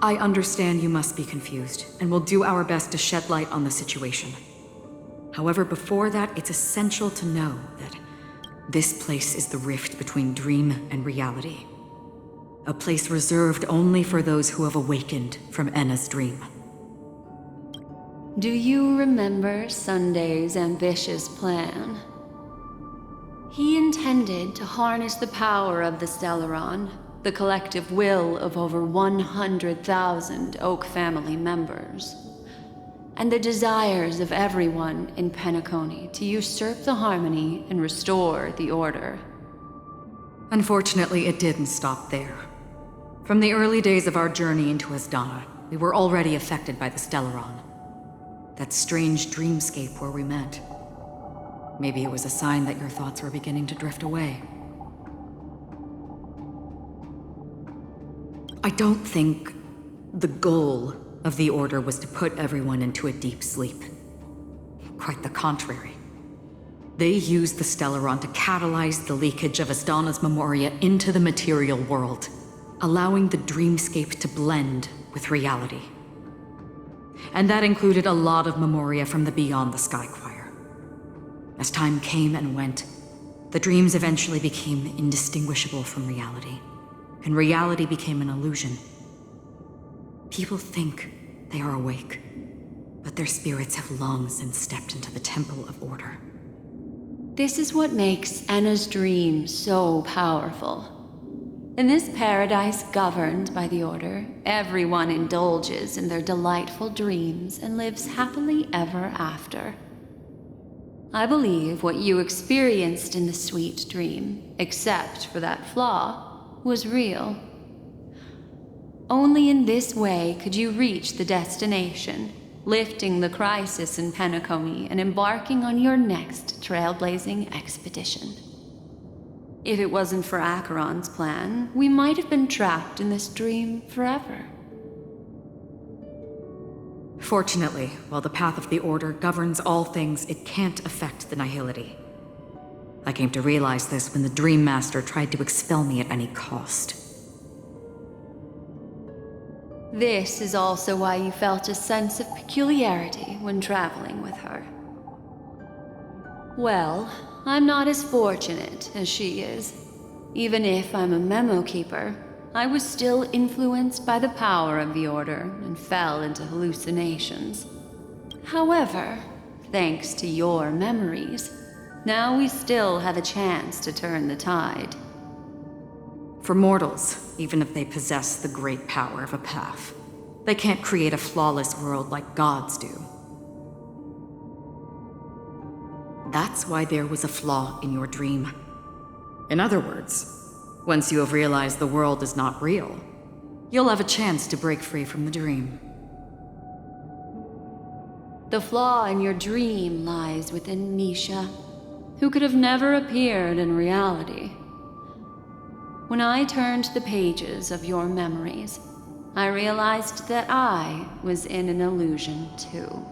I understand you must be confused, and will do our best to shed light on the situation. However, before that, it's essential to know that this place is the rift between dream and reality. A place reserved only for those who have awakened from Enna's dream. Do you remember Sunday's ambitious plan? He intended to harness the power of the Stellaron, the collective will of over 100,000 Oak family members, and the desires of everyone in Penacony to usurp the harmony and restore the order. Unfortunately, it didn't stop there. From the early days of our journey into Asdana, we were already affected by the Stellaron. That strange dreamscape where we met. Maybe it was a sign that your thoughts were beginning to drift away. I don't think the goal of the Order was to put everyone into a deep sleep. Quite the contrary. They used the Stellaron to catalyze the leakage of Asdana's memoria into the material world, allowing the dreamscape to blend with reality. And that included a lot of memoria from the Beyond the Sky Choir. As time came and went, the dreams eventually became indistinguishable from reality, and reality became an illusion. People think they are awake, but their spirits have long since stepped into the Temple of Order. This is what makes Enna's dream so powerful. In this paradise governed by the Order, everyone indulges in their delightful dreams and lives happily ever after. I believe what you experienced in the sweet dream, except for that flaw, was real. Only in this way could you reach the destination, lifting the crisis in Penacony and embarking on your next trailblazing expedition. If it wasn't for Acheron's plan, we might have been trapped in this dream forever. Fortunately, while the path of the Order governs all things, it can't affect the Nihility. I came to realize this when the Dream Master tried to expel me at any cost. This is also why you felt a sense of peculiarity when traveling with her. Well, I'm not as fortunate as she is. Even if I'm a memo keeper, I was still influenced by the power of the Order and fell into hallucinations. However, thanks to your memories, now we still have a chance to turn the tide. For mortals, even if they possess the great power of a path, they can't create a flawless world like gods do. That's why there was a flaw in your dream. In other words, once you have realized the world is not real, you'll have a chance to break free from the dream. The flaw in your dream lies within Nisha, who could have never appeared in reality. When I turned the pages of your memories, I realized that I was in an illusion too.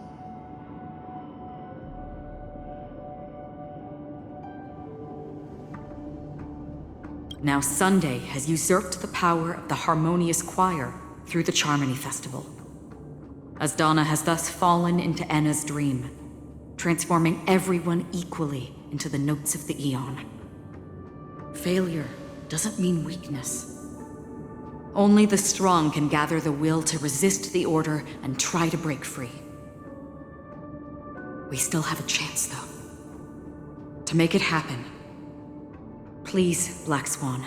Now Sunday has usurped the power of the Harmonious Choir through the Charmony Festival. Asdana has thus fallen into Enna's dream, transforming everyone equally into the notes of the Eon. Failure doesn't mean weakness. Only the strong can gather the will to resist the Order and try to break free. We still have a chance, though. To make it happen, please, Black Swan.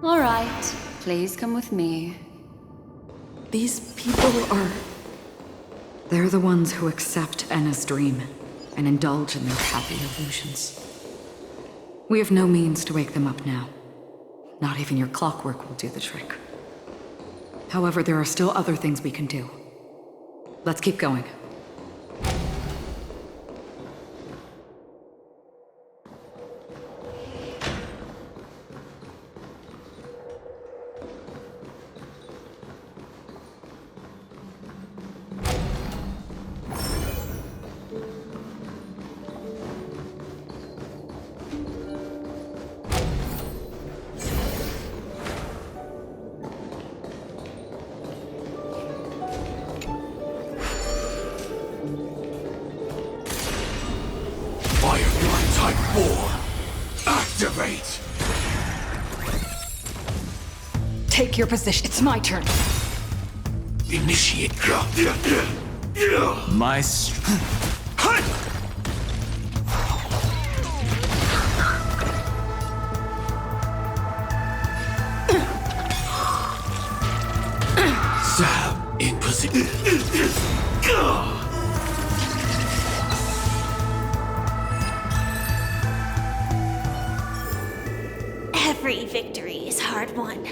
All right, please come with me. These people are... They're the ones who accept Enna's dream and indulge in their happy illusions. We have no means to wake them up now. Not even your clockwork will do the trick. However, there are still other things we can do. Let's keep going. Take your position. It's my turn. Initiate. My Sam in position. Every victory is hard won.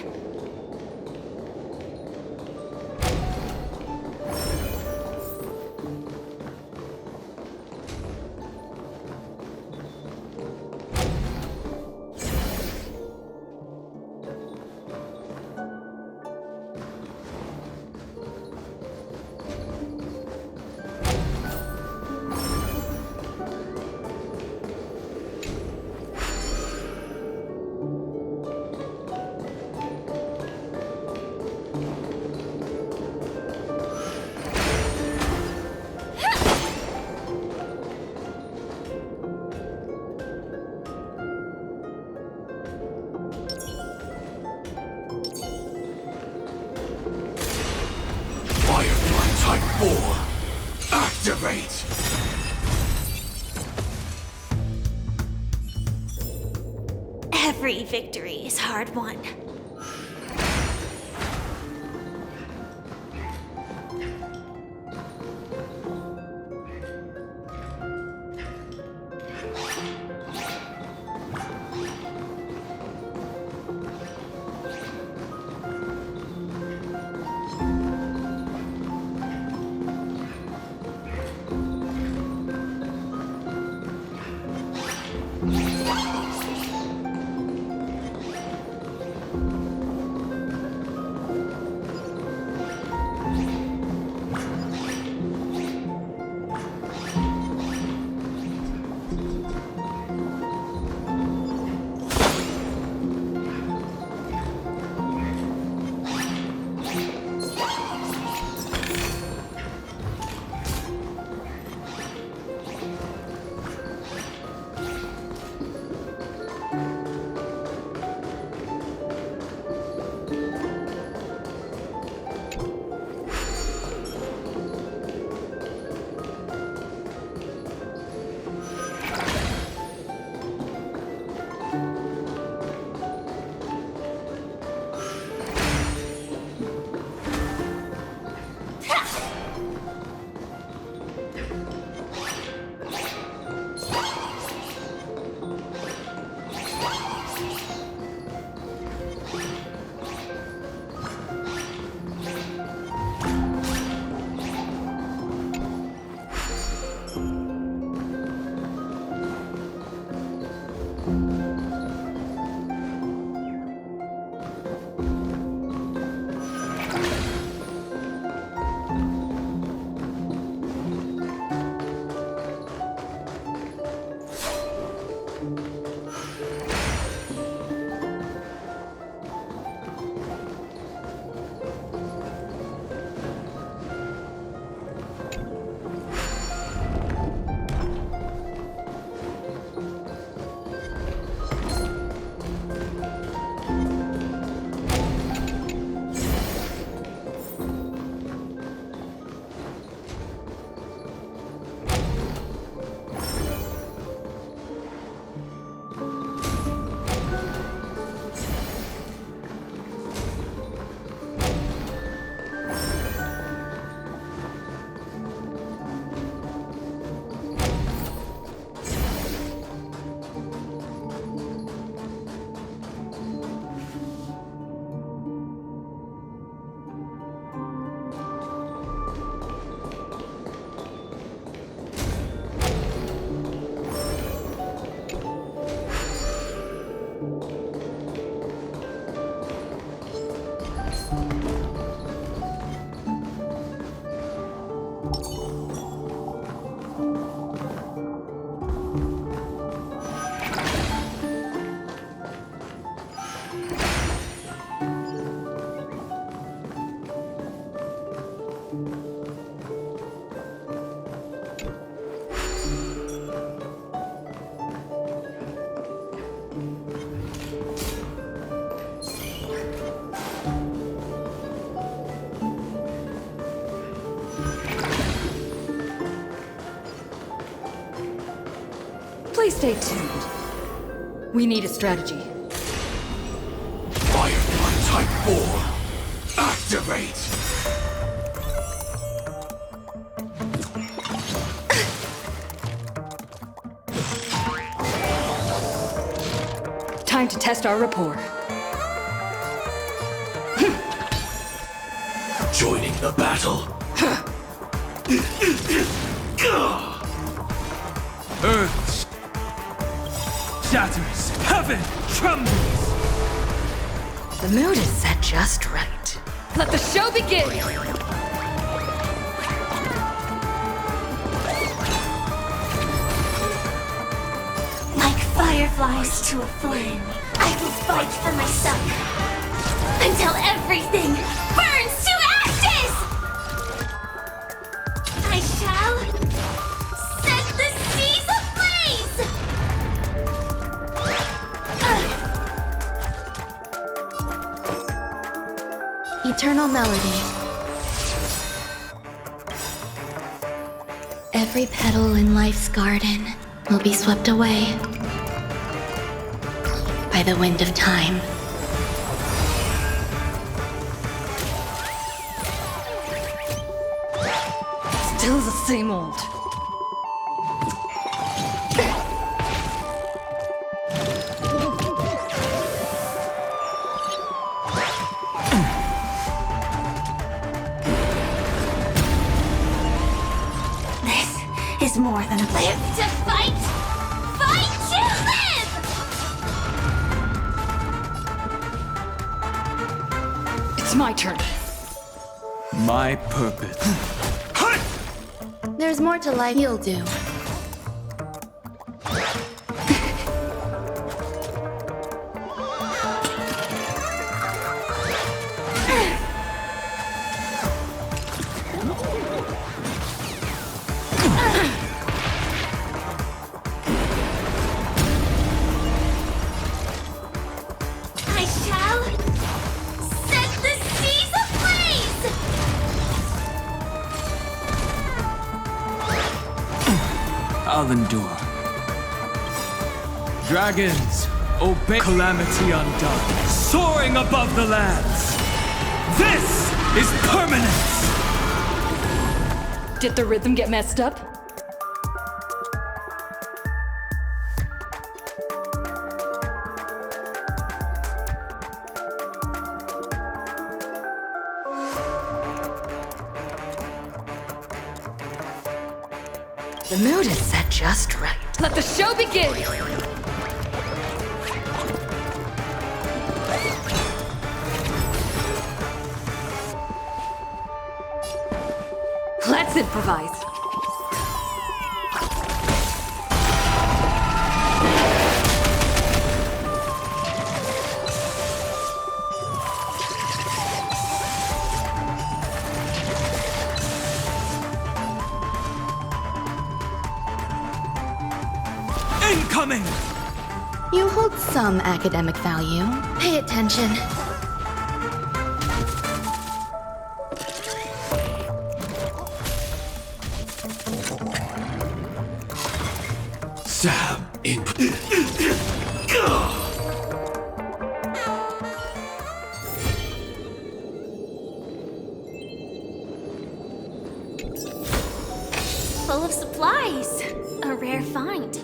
Firefly Type 4. Activate. Every victory is hard won. Stay tuned. We need a strategy. Firefly Type 4. Activate! Time to test our rapport. Joining the battle. Earth shatters, heaven trembles. The mood is set just right. Let the show begin! Like fireflies to a flame, I will fight for myself until everything burns to ashes! I shall set the seas ablaze! Eternal melody. Every petal in life's garden will be swept away by the wind of time. Still the same old. This is more than a live to fight! Fight to live! It's my turn. My purpose. There's more to life you'll do. I shall set the seas ablaze! I'll endure. Dragons, obey calamity undone, soaring above the lands. This is permanence! Did the rhythm get messed up? The mood is set just right. Let the show begin! Let's improvise. Incoming! You hold some academic value. Pay attention. Sam in. Full of supplies. A rare find.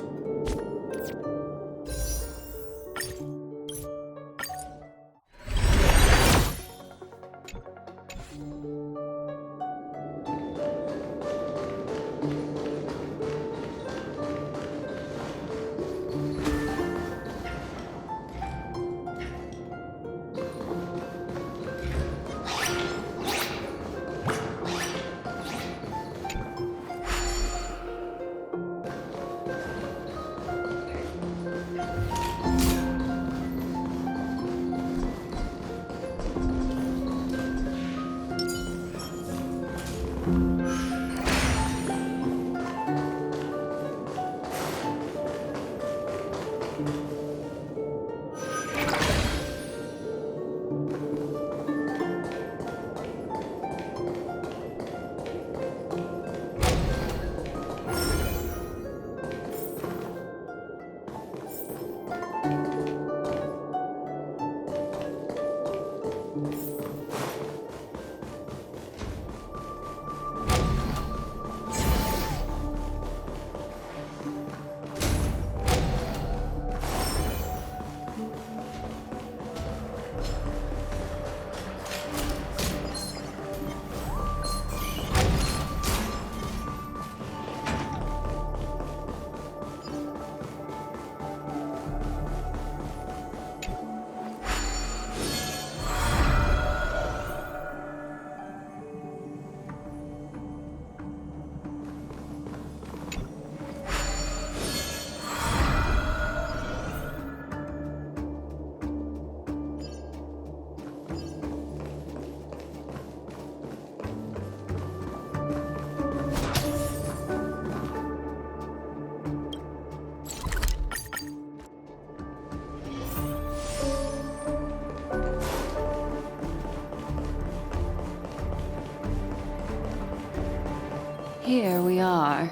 here we are.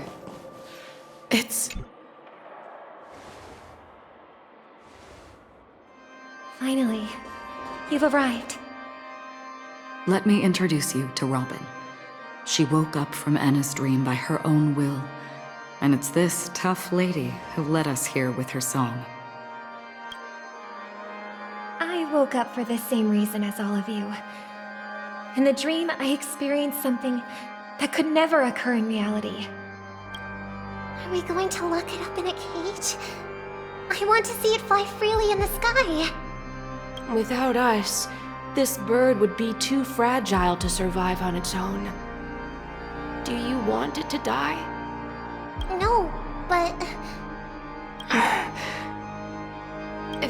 Finally, you've arrived. Let me introduce you to Robin. She woke up from Anna's dream by her own will, and it's this tough lady who led us here with her song. I woke up for the same reason as all of you. In the dream, I experienced something that could never occur in reality. Are we going to lock it up in a cage? I want to see it fly freely in the sky. Without us, this bird would be too fragile to survive on its own. Do you want it to die? No, but...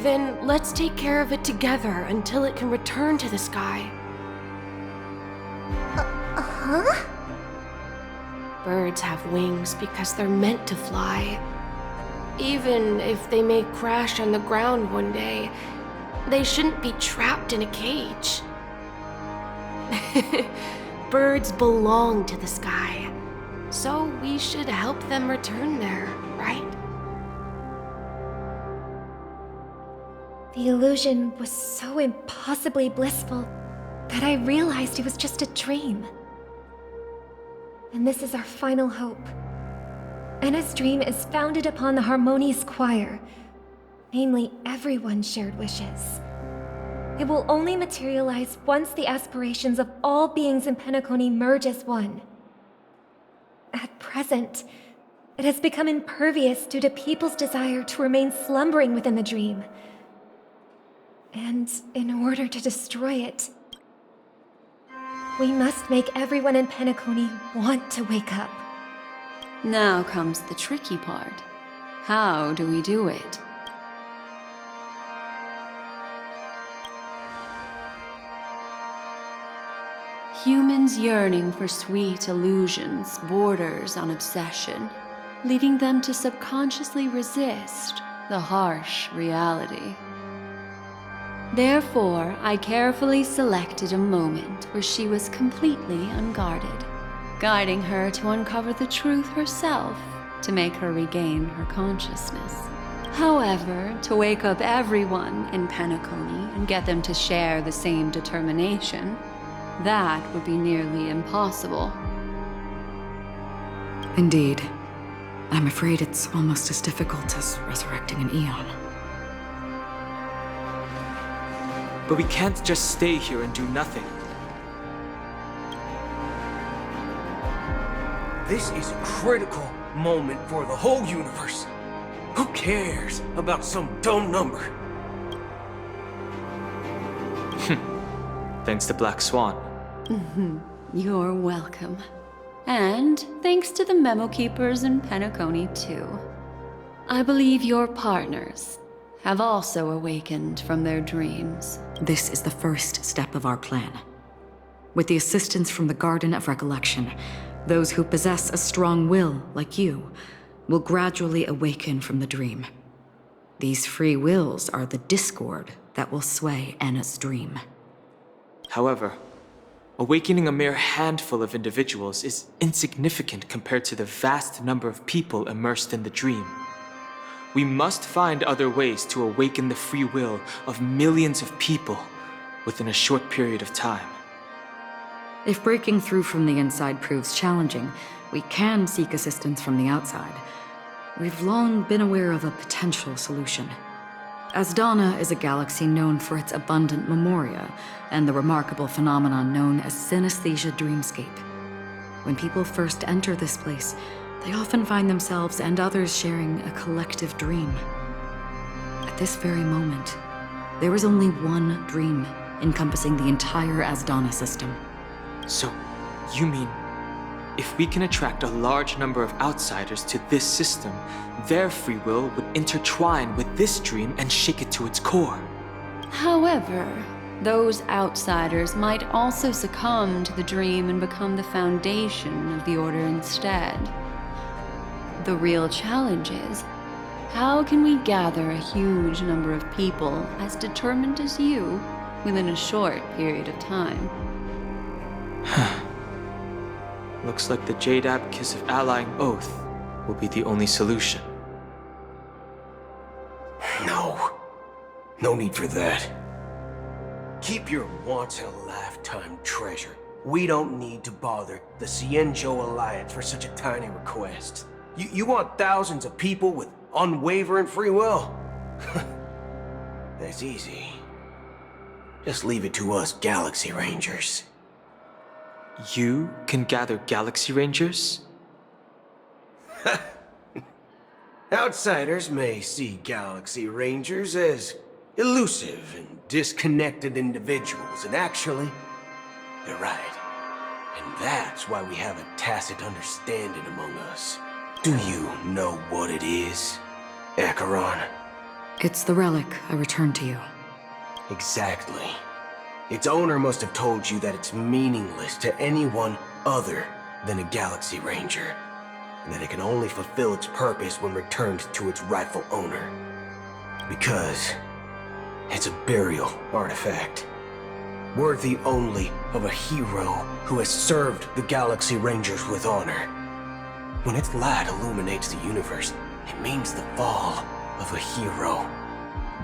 Then let's take care of it together until it can return to the sky. Huh? Birds have wings because they're meant to fly. Even if they may crash on the ground one day, they shouldn't be trapped in a cage. Birds belong to the sky, so we should help them return there, right? The illusion was so impossibly blissful that I realized it was just a dream. And this is our final hope. Anna's dream is founded upon the harmonious choir, namely everyone's shared wishes. It will only materialize once the aspirations of all beings in Penacony merge as one. At present, it has become impervious due to people's desire to remain slumbering within the dream. And in order to destroy it, we must make everyone in Penacony want to wake up. Now comes the tricky part. How do we do it? Humans yearning for sweet illusions borders on obsession, leading them to subconsciously resist the harsh reality. Therefore, I carefully selected a moment where she was completely unguarded, guiding her to uncover the truth herself to make her regain her consciousness. However, to wake up everyone in Penacony and get them to share the same determination, that would be nearly impossible. Indeed. I'm afraid it's almost as difficult as resurrecting an Eon. But we can't just stay here and do nothing. This is a critical moment for the whole universe. Who cares about some dumb number? Thanks to Black Swan. You're welcome. And thanks to the Memo Keepers in Penacony, too. I believe your partners have also awakened from their dreams. This is the first step of our plan. With the assistance from the Garden of Recollection, those who possess a strong will, like you, will gradually awaken from the dream. These free wills are the discord that will sway Anna's dream. However, awakening a mere handful of individuals is insignificant compared to the vast number of people immersed in the dream. We must find other ways to awaken the free will of millions of people within a short period of time. If breaking through from the inside proves challenging, we can seek assistance from the outside. We've long been aware of a potential solution. Asdana is a galaxy known for its abundant memoria and the remarkable phenomenon known as synesthesia dreamscape. When people first enter this place, they often find themselves and others sharing a collective dream. At this very moment, there is only one dream encompassing the entire Asdana system. So, you mean, if we can attract a large number of outsiders to this system, their free will would intertwine with this dream and shake it to its core? However, those outsiders might also succumb to the dream and become the foundation of the Order instead. The real challenge is, how can we gather a huge number of people as determined as you within a short period of time? Looks like the Jade Abacus of Allying Oath will be the only solution. No need for that. Keep your once-in-a-lifetime treasure. We don't need to bother the Cienjo Alliance for such a tiny request. You want thousands of people with unwavering free will? That's easy. Just leave it to us Galaxy Rangers. You can gather Galaxy Rangers? Outsiders may see Galaxy Rangers as elusive and disconnected individuals, and actually, they're right. And that's why we have a tacit understanding among us. Do you know what it is, Acheron? It's the relic I returned to you. Exactly. Its owner must have told you that it's meaningless to anyone other than a Galaxy Ranger, and that it can only fulfill its purpose when returned to its rightful owner. Because it's a burial artifact, worthy only of a hero who has served the Galaxy Rangers with honor. When its light illuminates the universe, it means the fall of a hero.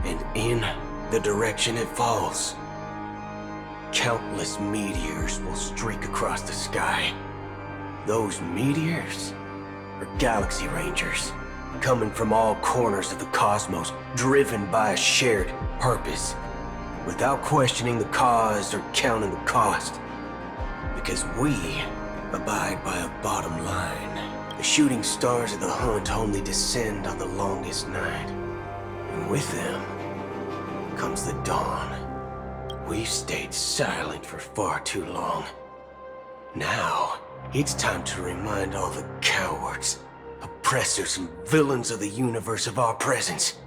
And in the direction it falls, countless meteors will streak across the sky. Those meteors are Galaxy Rangers, coming from all corners of the cosmos, driven by a shared purpose, without questioning the cause or counting the cost. Because we abide by a bottom line. The shooting stars of the hunt only descend on the longest night. And with them comes the dawn. We've stayed silent for far too long. Now, it's time to remind all the cowards, oppressors, and villains of the universe of our presence.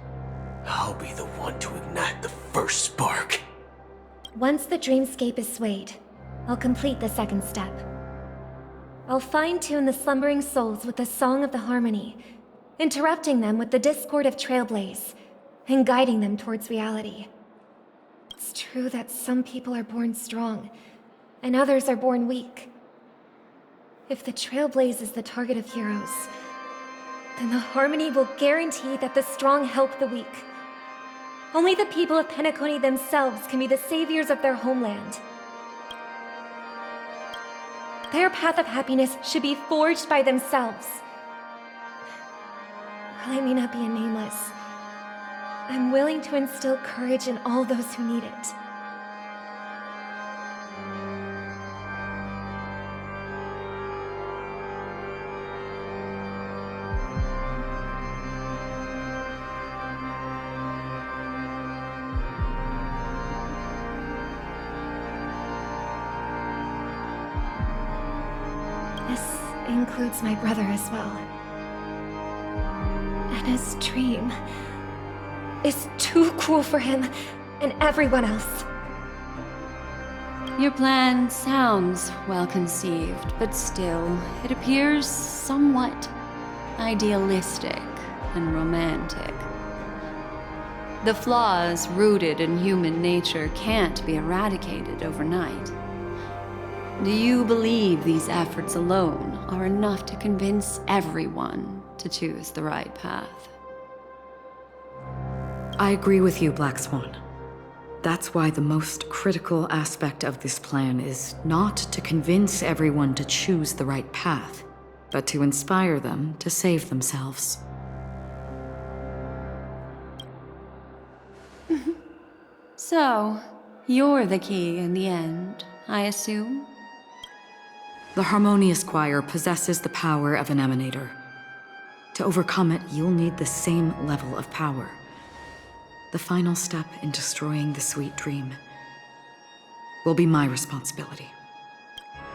I'll be the one to ignite the first spark. Once the dreamscape is swayed, I'll complete the second step. I'll fine-tune the slumbering souls with the Song of the Harmony, interrupting them with the discord of Trailblaze, and guiding them towards reality. It's true that some people are born strong, and others are born weak. If the Trailblaze is the target of heroes, then the Harmony will guarantee that the strong help the weak. Only the people of Penacony themselves can be the saviors of their homeland. Their path of happiness should be forged by themselves. While I may not be a nameless, I'm willing to instill courage in all those who need it. This includes my brother as well. And his dream is too cruel for him and everyone else. Your plan sounds well conceived, but still, it appears somewhat idealistic and romantic. The flaws rooted in human nature can't be eradicated overnight. Do you believe these efforts alone are enough to convince everyone to choose the right path? I agree with you, Black Swan. That's why the most critical aspect of this plan is not to convince everyone to choose the right path, but to inspire them to save themselves. So, you're the key in the end, I assume? The Harmonious Choir possesses the power of an emanator. To overcome it, you'll need the same level of power. The final step in destroying the sweet dream will be my responsibility.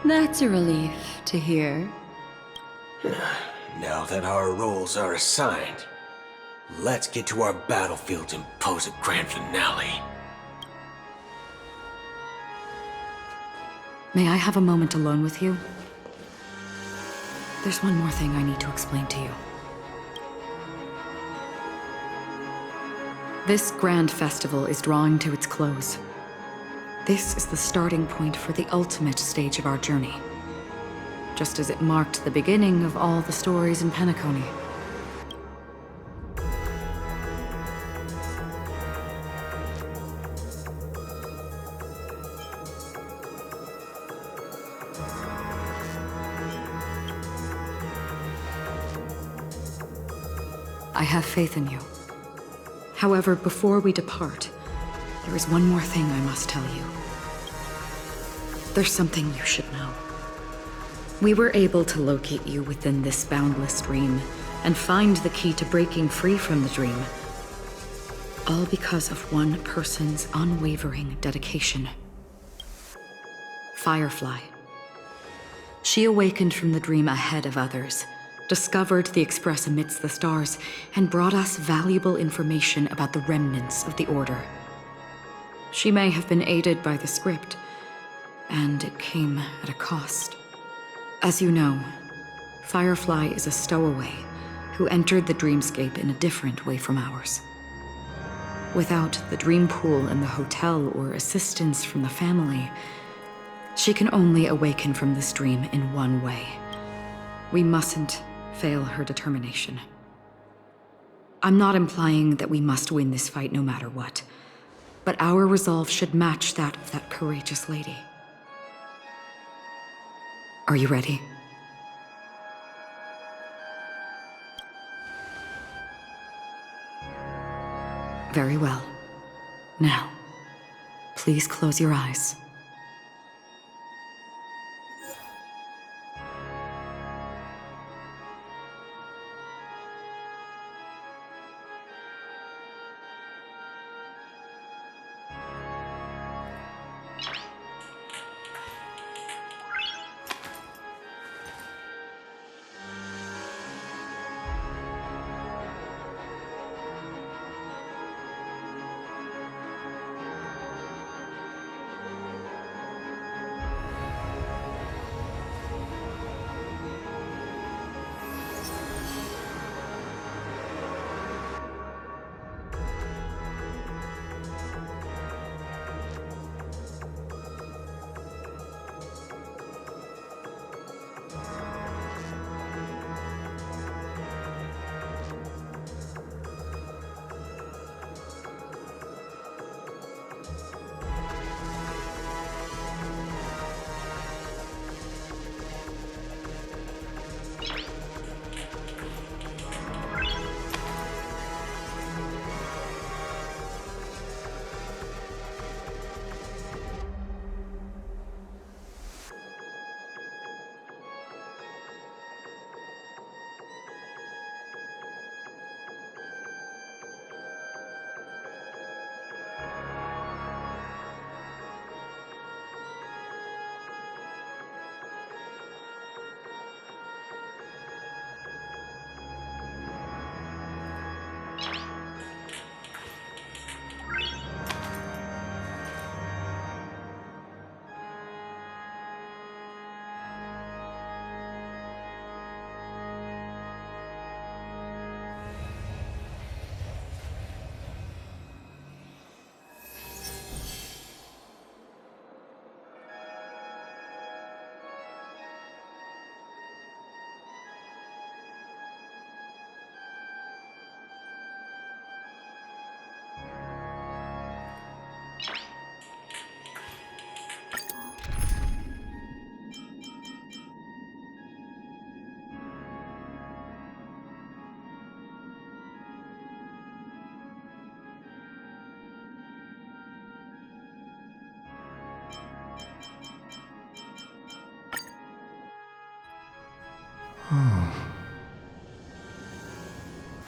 That's a relief to hear. Now that our roles are assigned, let's get to our battlefield and pose a grand finale. May I have a moment alone with you? There's one more thing I need to explain to you. This grand festival is drawing to its close. This is the starting point for the ultimate stage of our journey. just as it marked the beginning of all the stories in Penacony. I have faith in you. However, before we depart, there is one more thing I must tell you. There's something you should know. We were able to locate you within this boundless dream and find the key to breaking free from the dream. All because of one person's unwavering dedication. Firefly. She awakened from the dream ahead of others, discovered the Express amidst the stars, and brought us valuable information about the remnants of the Order. She may have been aided by the script, and it came at a cost. As you know, Firefly is a stowaway who entered the dreamscape in a different way from ours. Without the dream pool in the hotel or assistance from the family, she can only awaken from this dream in one way. We mustn't fail her determination. I'm not implying that we must win this fight no matter what, but our resolve should match that of that courageous lady. Are you ready? Very well. Now, please close your eyes.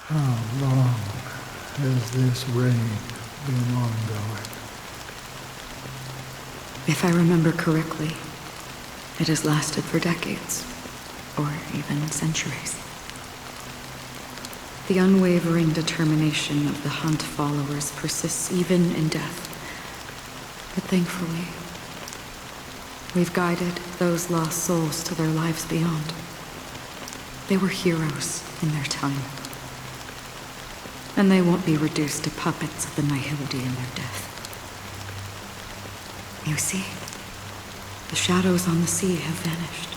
How long has this reign been ongoing? If I remember correctly, it has lasted for decades, or even centuries. The unwavering determination of the Hunt followers persists even in death. But thankfully, we've guided those lost souls to their lives beyond. They were heroes in their time. And they won't be reduced to puppets of the Nihility in their death. You see, the shadows on the sea have vanished.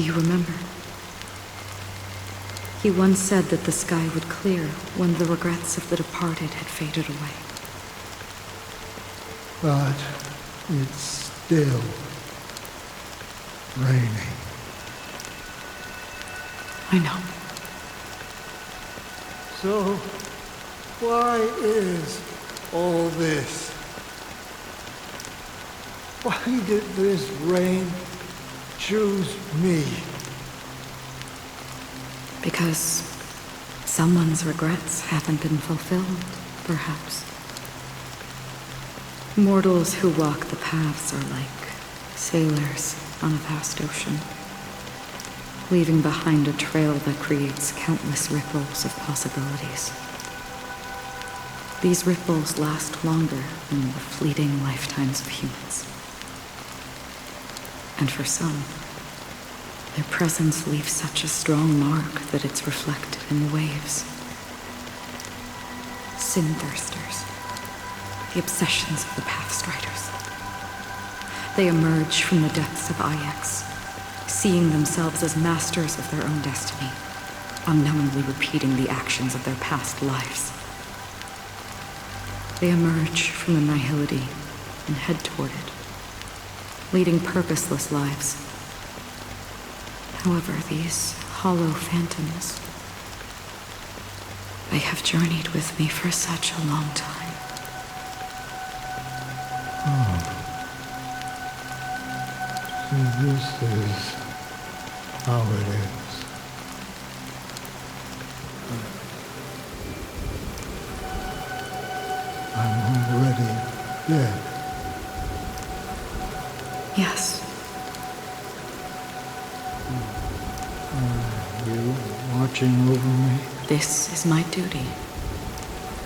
Do you remember? He once said that the sky would clear when the regrets of the departed had faded away. But it's still raining. I know. So, why is all this? Why did this rain choose me? Because someone's regrets haven't been fulfilled, perhaps. Mortals who walk the paths are like sailors on a vast ocean, leaving behind a trail that creates countless ripples of possibilities. These ripples last longer than the fleeting lifetimes of humans. And for some, their presence leaves such a strong mark that it's reflected in the waves. Sin-thirsters, the obsessions of the Pathstriders. They emerge from the depths of Ix, seeing themselves as masters of their own destiny, unknowingly repeating the actions of their past lives. They emerge from the nihility and head toward it, leading purposeless lives. However, these hollow phantoms, they have journeyed with me for such a long time. So this is how it is. I'm already dead. Yes. Are you watching over me? This is my duty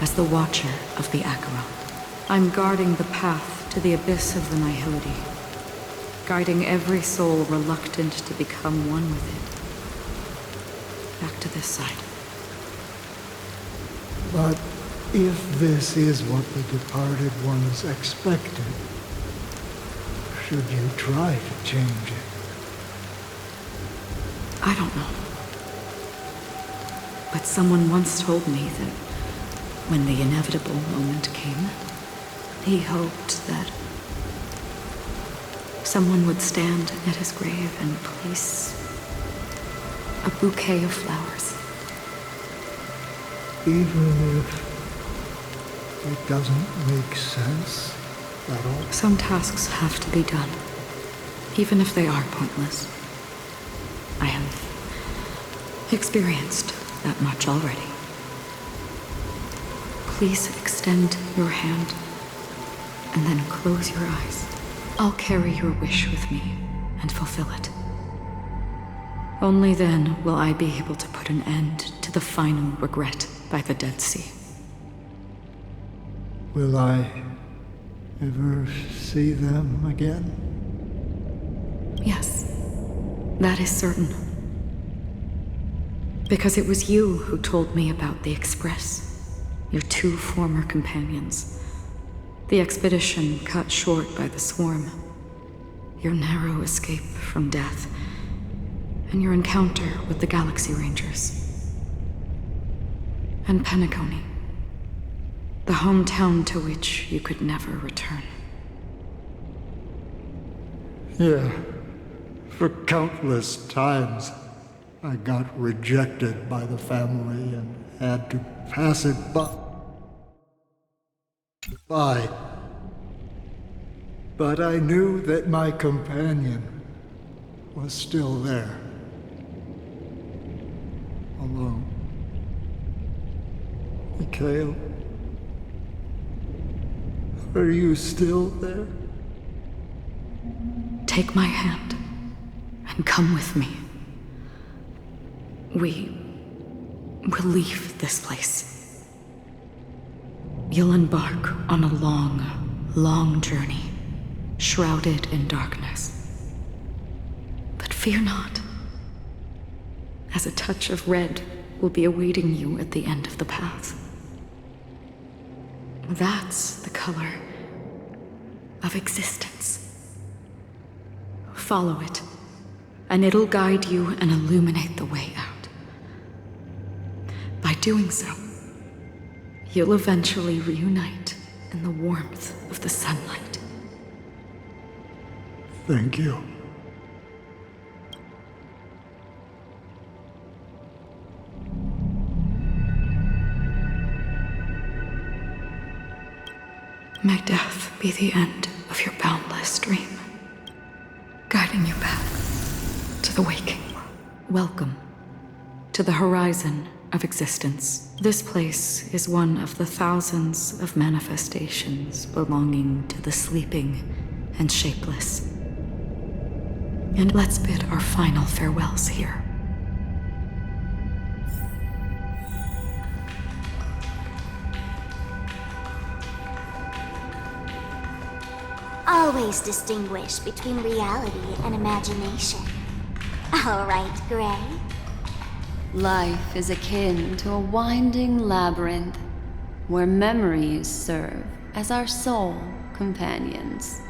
as the Watcher of the Acheron. I'm guarding the path to the abyss of the nihility, guiding every soul reluctant to become one with it. Back to this side. But if this is what the departed ones expected, should you try to change it? I don't know. But someone once told me that when the inevitable moment came, he hoped that someone would stand at his grave and place a bouquet of flowers. Even if it doesn't make sense at all? Some tasks have to be done, even if they are pointless. I have experienced that much already. Please extend your hand and then close your eyes. I'll carry your wish with me and fulfill it. Only then will I be able to put an end to the final regret by the Dead Sea. Will I ever see them again? Yes, that is certain. Because it was you who told me about the Express, your two former companions. The expedition cut short by the swarm, your narrow escape from death, and your encounter with the Galaxy Rangers. And Penacony, the hometown to which you could never return. Yeah. For countless times, I got rejected by the family and had to pass it by. But I knew that my companion was still there. Alone. Mikhail, are you still there? Take my hand and come with me. We will leave this place. You'll embark on a long, long journey, shrouded in darkness. But fear not, as a touch of red will be awaiting you at the end of the path. That's the color of existence. Follow it, and it'll guide you and illuminate the way out. By doing so, you'll eventually reunite in the warmth of the sunlight. Thank you. May death be the end of your boundless dream, guiding you back to the waking. Welcome to the horizon of existence. This place is one of the thousands of manifestations belonging to the sleeping and shapeless. And let's bid our final farewells here. Always distinguish between reality and imagination. All right, Gray? Life is akin to a winding labyrinth where memories serve as our sole companions.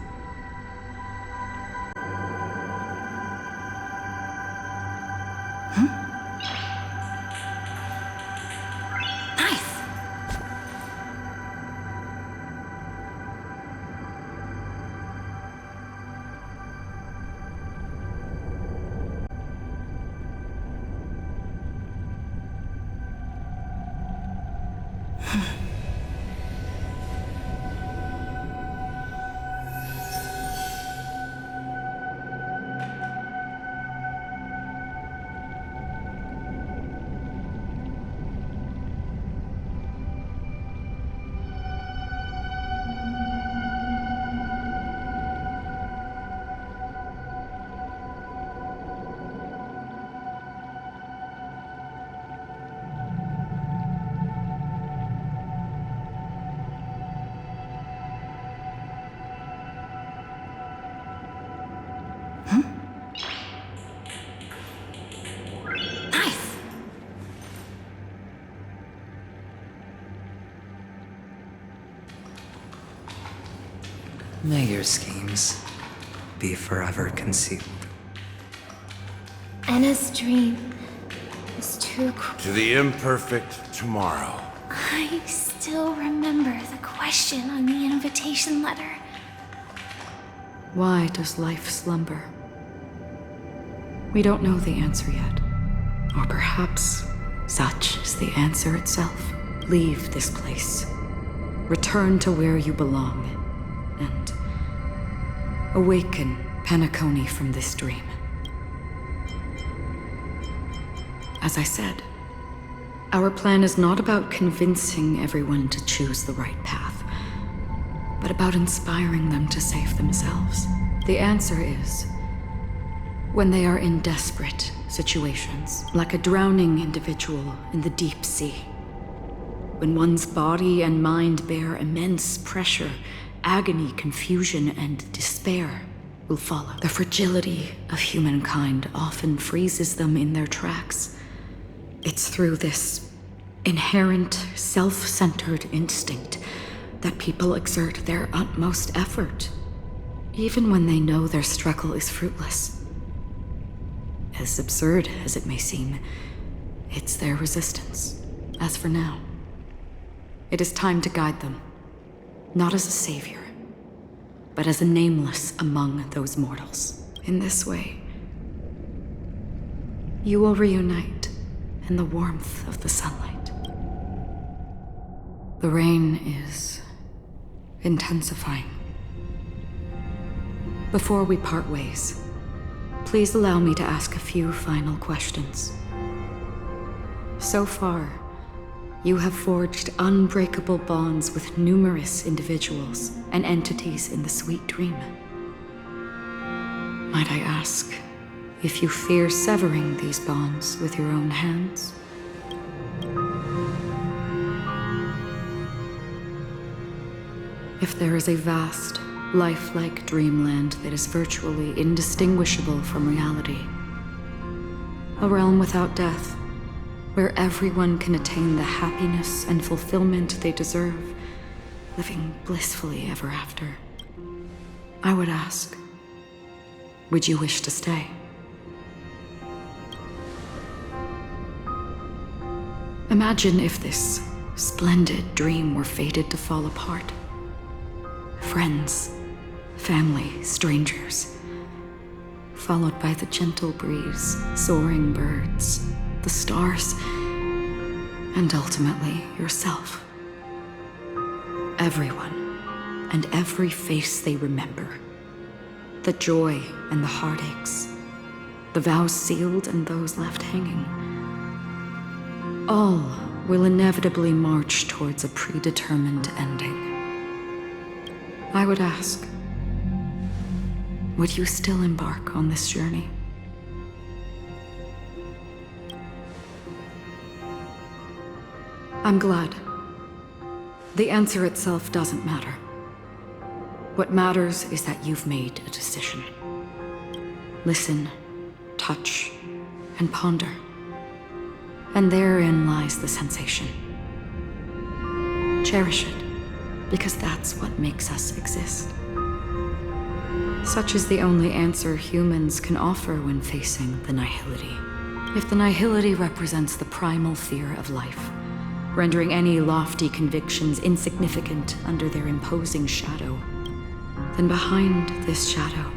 May your schemes be forever concealed. Anna's dream is too To the imperfect tomorrow. I still remember the question on the invitation letter. Why does life slumber? We don't know the answer yet. Or perhaps such is the answer itself. Leave this place. Return to where you belong. And awaken Penacony from this dream. As I said, our plan is not about convincing everyone to choose the right path, but about inspiring them to save themselves. The answer is when they are in desperate situations, like a drowning individual in the deep sea. When one's body and mind bear immense pressure, agony, confusion, and despair will follow. The fragility of humankind often freezes them in their tracks. It's through this inherent, self-centered instinct that people exert their utmost effort, even when they know their struggle is fruitless. As absurd as it may seem, it's their resistance. As for now, it is time to guide them. Not as a savior, but as a nameless among those mortals. In this way, you will reunite in the warmth of the sunlight. The rain is intensifying. Before we part ways, please allow me to ask a few final questions. So far, you have forged unbreakable bonds with numerous individuals and entities in the sweet dream. Might I ask if you fear severing these bonds with your own hands? If there is a vast, lifelike dreamland that is virtually indistinguishable from reality, a realm without death, where everyone can attain the happiness and fulfillment they deserve, living blissfully ever after, I would ask, would you wish to stay? Imagine if this splendid dream were fated to fall apart. Friends, family, strangers, followed by the gentle breeze, soaring birds, the stars, and ultimately yourself. Everyone, and every face they remember. The joy and the heartaches, the vows sealed and those left hanging. All will inevitably march towards a predetermined ending. I would ask, would you still embark on this journey? I'm glad. The answer itself doesn't matter. What matters is that you've made a decision. Listen, touch, and ponder. And therein lies the sensation. Cherish it, because that's what makes us exist. Such is the only answer humans can offer when facing the nihility. If the nihility represents the primal fear of life, rendering any lofty convictions insignificant under their imposing shadow, then behind this shadow,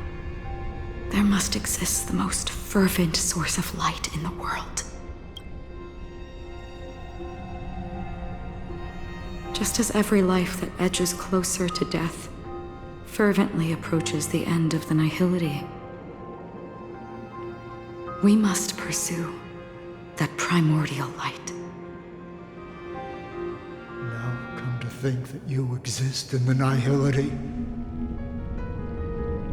there must exist the most fervent source of light in the world. Just as every life that edges closer to death fervently approaches the end of the nihility, we must pursue that primordial light. Now come to think that you exist in the nihility,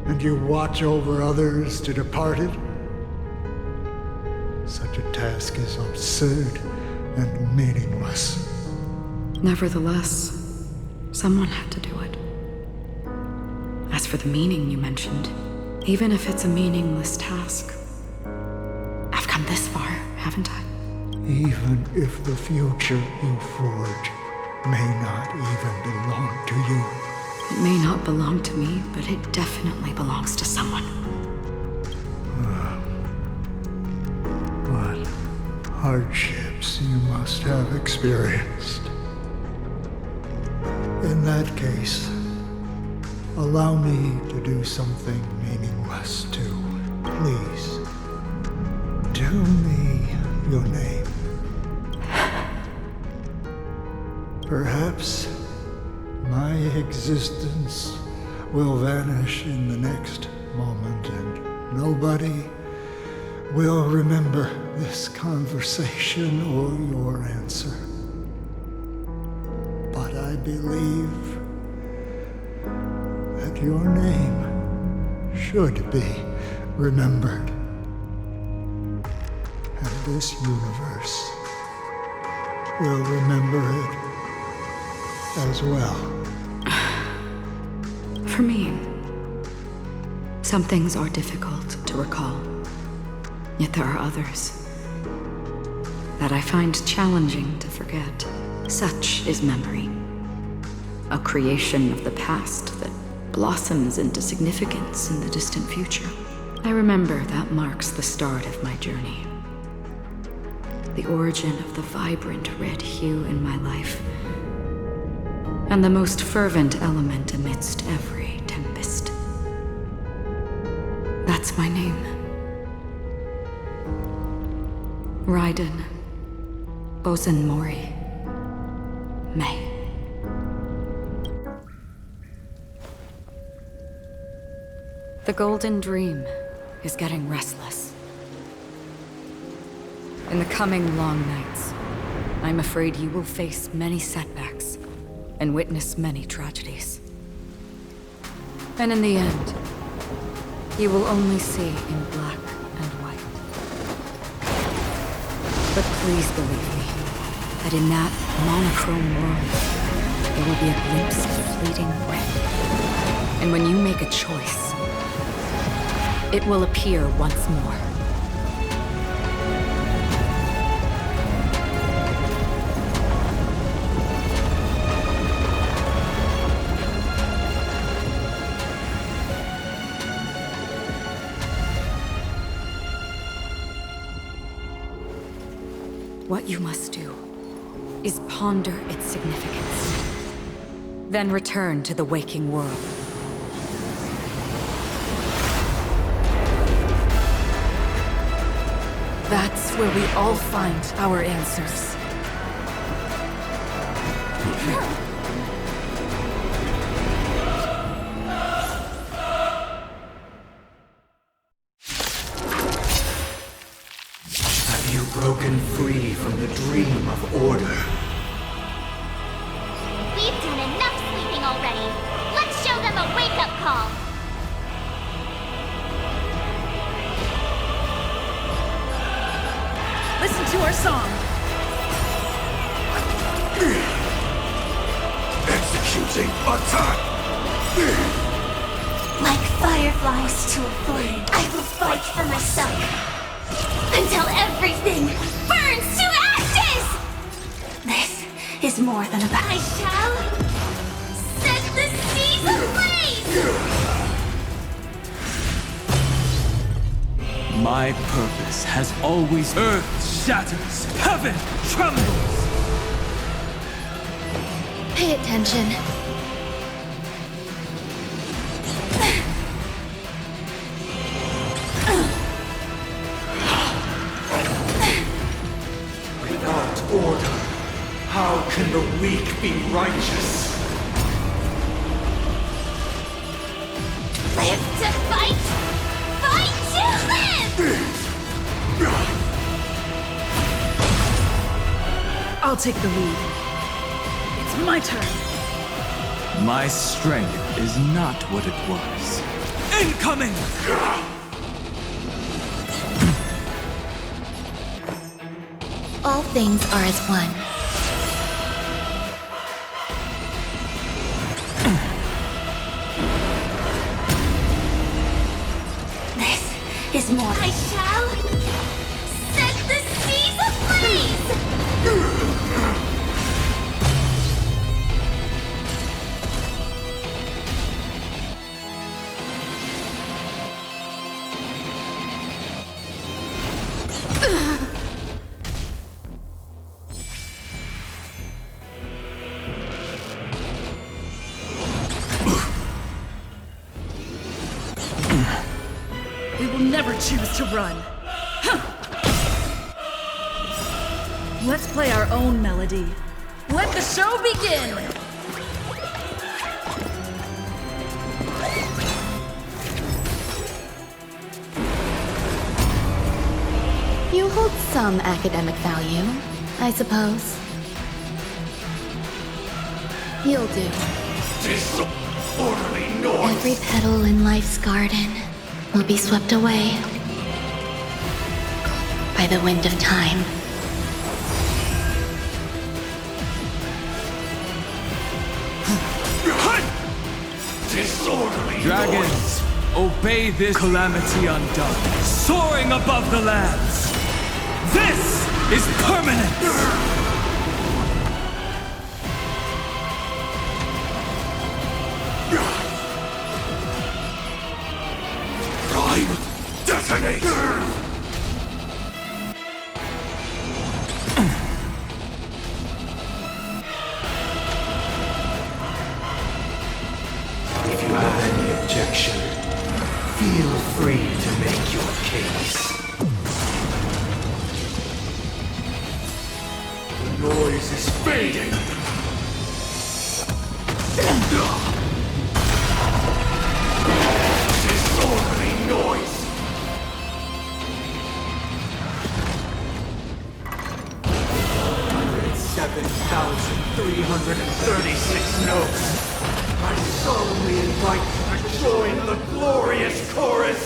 and you watch over others to depart it. Such a task is absurd and meaningless. Nevertheless, someone had to do it. As for the meaning you mentioned, even if it's a meaningless task, I've come this far, haven't I? Even if the future you forge may not even belong to you. It may not belong to me, but it definitely belongs to someone. What hardships you must have experienced. In that case, allow me to do something meaningless too. Please, tell me your name. Perhaps my existence will vanish in the next moment, and nobody will remember this conversation or your answer. But I believe that your name should be remembered. And this universe will remember it as well. For me, some things are difficult to recall. Yet there are others that I find challenging to forget. Such is memory, a creation of the past that blossoms into significance in the distant future. I remember that marks the start of my journey. The origin of the vibrant red hue in my life, and the most fervent element amidst every tempest. That's my name. Raiden Bozen Mori May. The Golden Dream is getting restless. In the coming long nights, I'm afraid you will face many setbacks and witness many tragedies. And in the end, you will only see in black and white. But please believe me, that in that monochrome world, there will be a glimpse of fleeting red. And when you make a choice, it will appear once more. What you must do is ponder its significance. Then return to the waking world. That's where we all find our answers. Have you broken free from the dream of order? We've done enough sleeping already. Let's show them a wake-up call. Listen to our song. Executing attack! Like fireflies to a flame, I will fight for myself. Until everything burns to ashes! This is more than a battle. I shall set the seas ablaze! My purpose has always... Earth shatters, heaven trembles! Pay attention. Without order, how can the weak be righteous? Live to fight! Fight to live! I'll take the lead. It's my turn. My strength is not what it was. Incoming! All things are as one. This is more. I shall set the seas ablaze! We will never choose to run. Huh. Let's play our own melody. Let the show begin! You hold some academic value, I suppose. You'll do. Disorderly noise! Every petal in life's garden will be swept away by the wind of time. Disorderly Dragons, obey this calamity undone, soaring above the lands. This is permanence! Prime detonate! If you have any objection, feel free to make your case. The noise is fading! Disorderly noise! 107,336 notes! I solemnly invite you to join the glorious chorus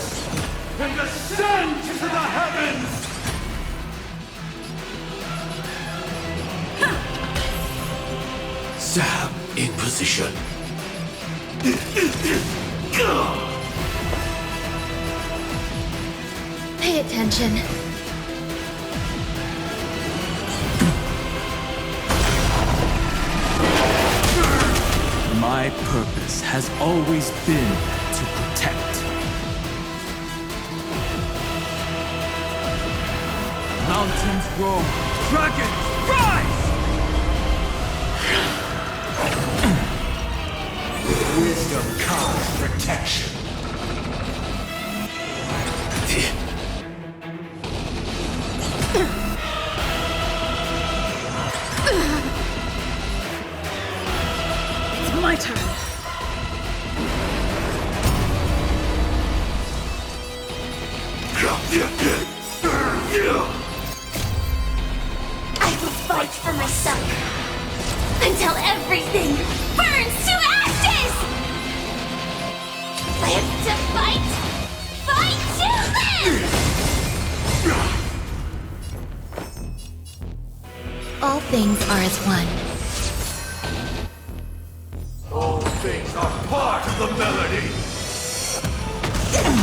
and ascend to the heavens! Sam in position. Pay attention. My purpose has always been to protect. Mountains roar, dragons rise! wisdom comes protection. It's my turn. I will fight for myself until everything burns to ashes! Live to fight! Fight to live! All things are as one. All things are part of the melody.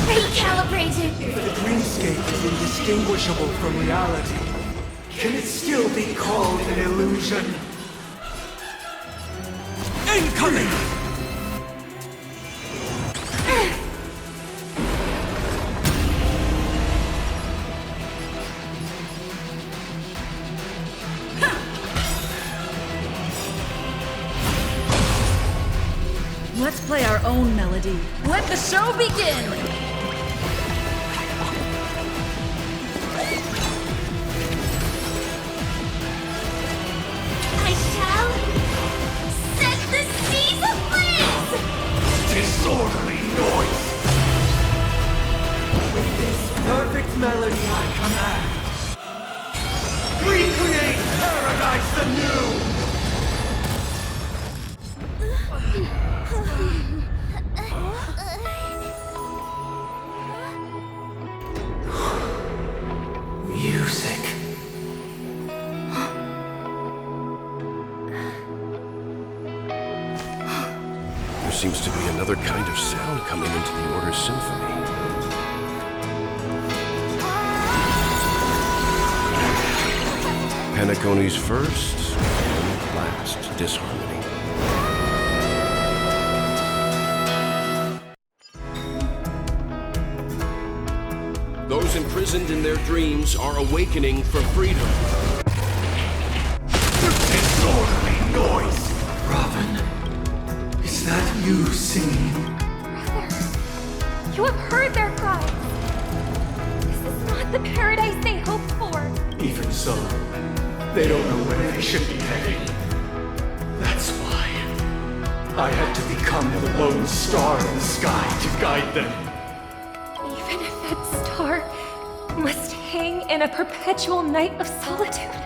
Recalibrated! If the dreamscape is indistinguishable from reality, can it still be called an illusion? Incoming! Let's play our own melody. Let the show begin! I shall set the seas ablaze! Disorderly noise. With this perfect melody I command, Recreate paradise anew. music. There seems to be another kind of sound coming into the Order's symphony. Penacony's first and last disharmony. Those imprisoned in their dreams are awakening for freedom. Disorderly noise. Robin, is that you singing? You have heard their cries. This is not the paradise they hoped for. Even so, they don't know where they should be heading. That's why I had to become the lone star in the sky to guide them. Even if that star must hang in a perpetual night of solitude.